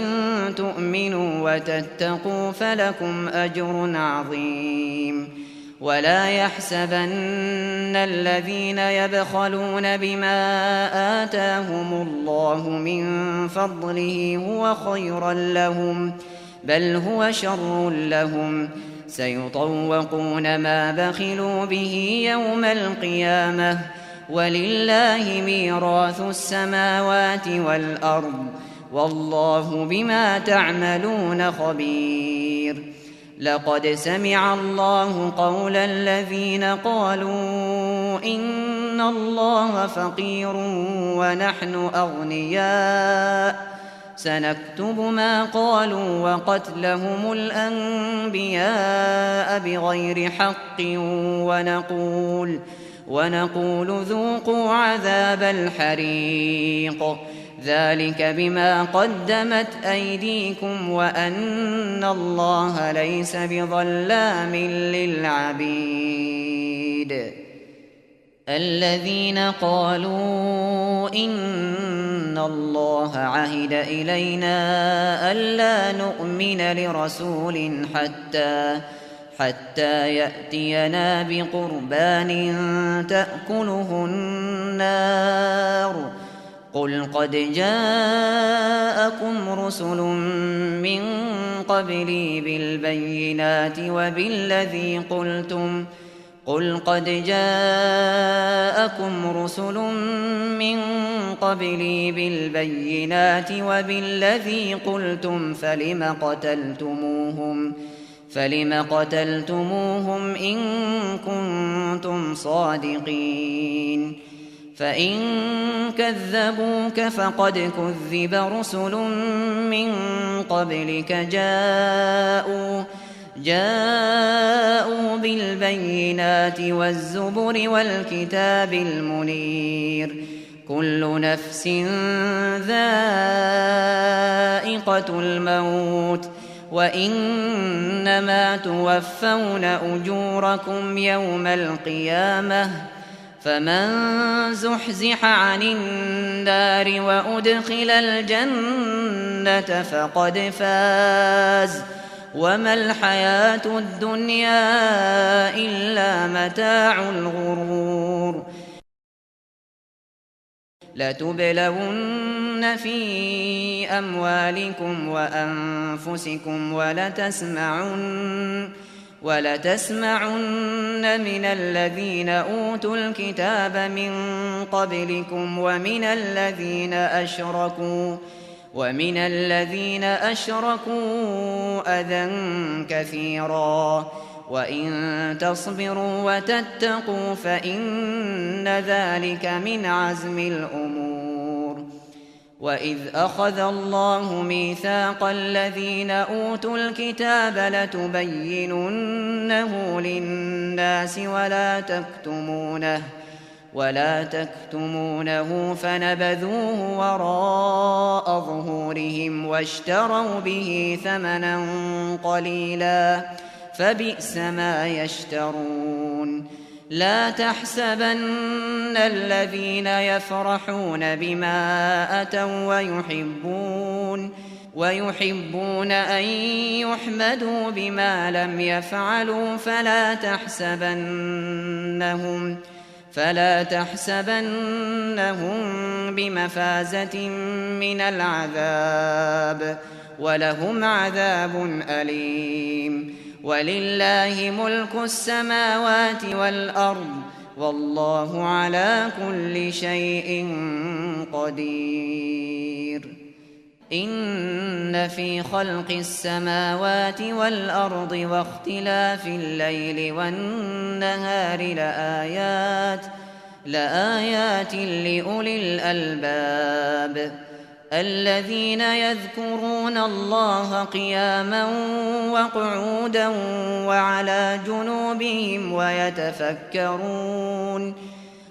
تؤمنوا وتتقوا فلكم أجر عظيم. ولا يحسبن الذين يبخلون بما آتاهم الله من فضله هو خيرا لهم، بل هو شر لهم، سيطوقون ما بخلوا به يوم القيامة، ولله ميراث السماوات والأرض، والله بما تعملون خبير. لقد سمع الله قول الذين قالوا إن الله فقير ونحن أغنياء، سنكتب ما قالوا وقتلهم الأنبياء بغير حق، ونقول ذوقوا عذاب الحريق، ذلك بما قدمت أيديكم وأن الله ليس بظلام للعبيد. الذين قالوا إن الله عهد إلينا ألا نؤمن لرسول حتى يأتينا بقربان تأكله النار، قل قد جاءكم رسل من قبلي بالبينات وبالذي قلتم فلم قتلتموهم إن كنتم صادقين. فإن كذبوك فقد كذب رسل من قبلك جاءوا بالبينات والزبر والكتاب المنير، كل نفس ذائقة الموت، وإنما توفون أجوركم يوم القيامة، فمن زحزح عن النار وأدخل الجنة فقد فاز، وما الحياة الدنيا إلا متاع الغرور. لتبلون في أموالكم وأنفسكم ولتسمعن من الذين أوتوا الكتاب من قبلكم ومن الذين أشركوا أذى كثيرا، وإن تصبروا وتتقوا فإن ذلك من عزم الأمور. وإذ أخذ الله ميثاق الذين أوتوا الكتاب لتبيننه للناس ولا تكتمونه فنبذوه وراء ظهورهم واشتروا به ثمنا قليلا، فبئس ما يشترون. لا تحسبن الذين يفرحون بما أتوا ويحبون أن يحمدوا بما لم يفعلوا فلا تحسبنهم بمفازة من العذاب، ولهم عذاب أليم. ولله ملك السماوات والأرض، والله على كل شيء قدير. إن في خلق السماوات والأرض واختلاف الليل والنهار لآيات لأولي الألباب. الذين يذكرون الله قياما وقعودا وعلى جنوبهم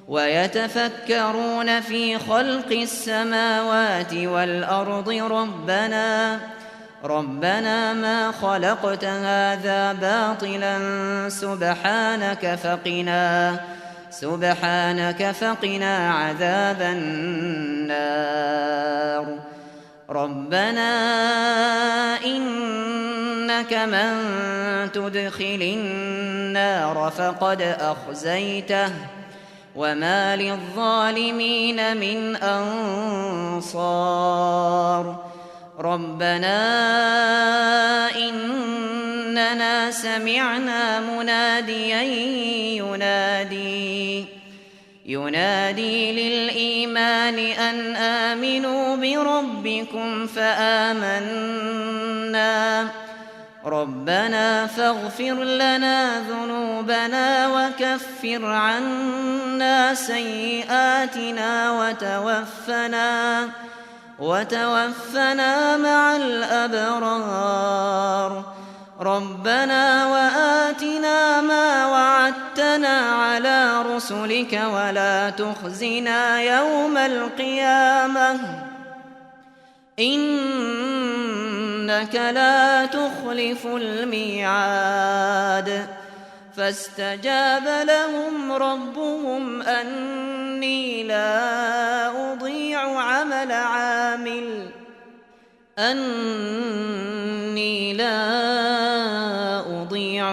ويتفكرون في خلق السماوات والأرض ربنا ما خلقت هذا باطلا سبحانك فقنا عذاب النار. ربنا إنك من تدخل النار فقد أخزيته وما للظالمين من أنصار. ربنا إننا سمعنا مناديا ينادي للإيمان أن آمنوا بربكم فآمنا. ربنا فاغفر لنا ذنوبنا وكفر عنا سيئاتنا وتوفنا مع الأبرار. ربنا وآتنا ما وعدتنا على رسلك ولا تخزنا يوم القيامة إنك لا تخلف الميعاد. فاستجاب لهم ربهم أني لا أضيع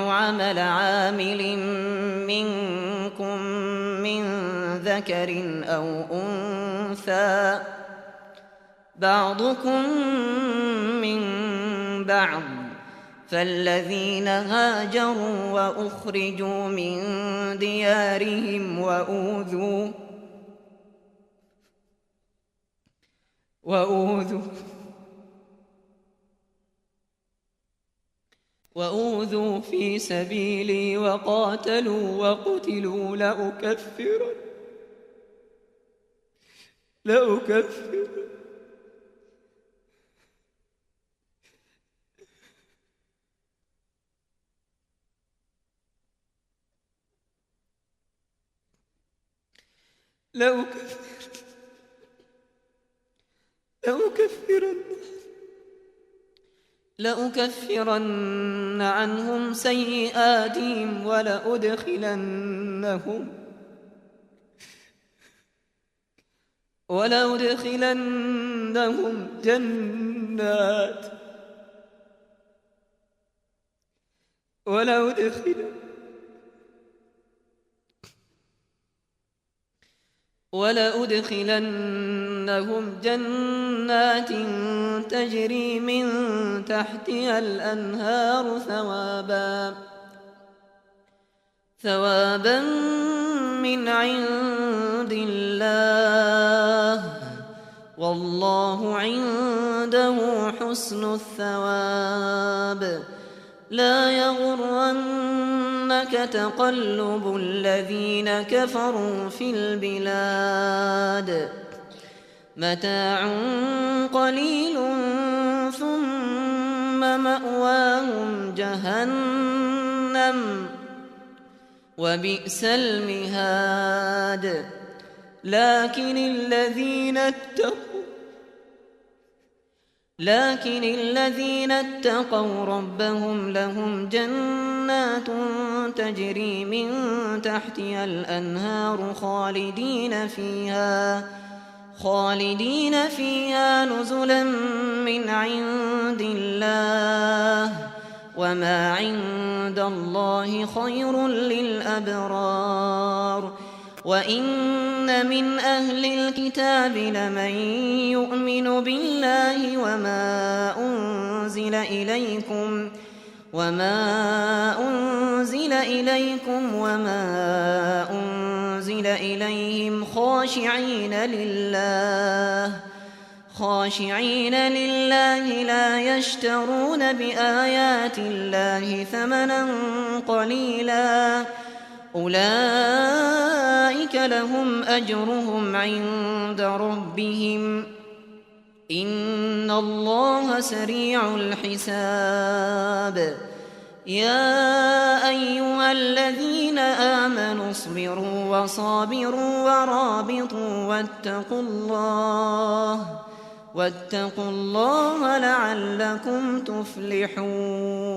عمل عامل منكم من ذكر أو أنثى بعضكم من بعض. فالذين هاجروا وأخرجوا من ديارهم وأوذوا في سبيلي وقاتلوا وقتلوا لأكفرن عنهم سيئاتهم ولأدخلنهم جنات تجري من تحتها الأنهار ثوابا من عند الله والله عنده حسن الثواب. لا يغرنك تقلب الذين كفروا في البلاد متاع قليل ثم مأواهم جهنم وبئس المهاد. لكن الذين اتقوا ربهم لهم جنات تجري من تحتها الأنهار خالدين فيها نزلا من عند الله وما عند الله خير للأبرار. وإن من أهل الكتاب لمن يؤمن بالله وما أنزل إليكم وما أنزل إليهم خاشعين لله لا يشترون بآيات الله ثمنا قليلا أولئك لهم أجرهم عند ربهم إن الله سريع الحساب يا أيها الذين آمنوا اصبروا وصابروا ورابطوا واتقوا الله لعلكم تفلحون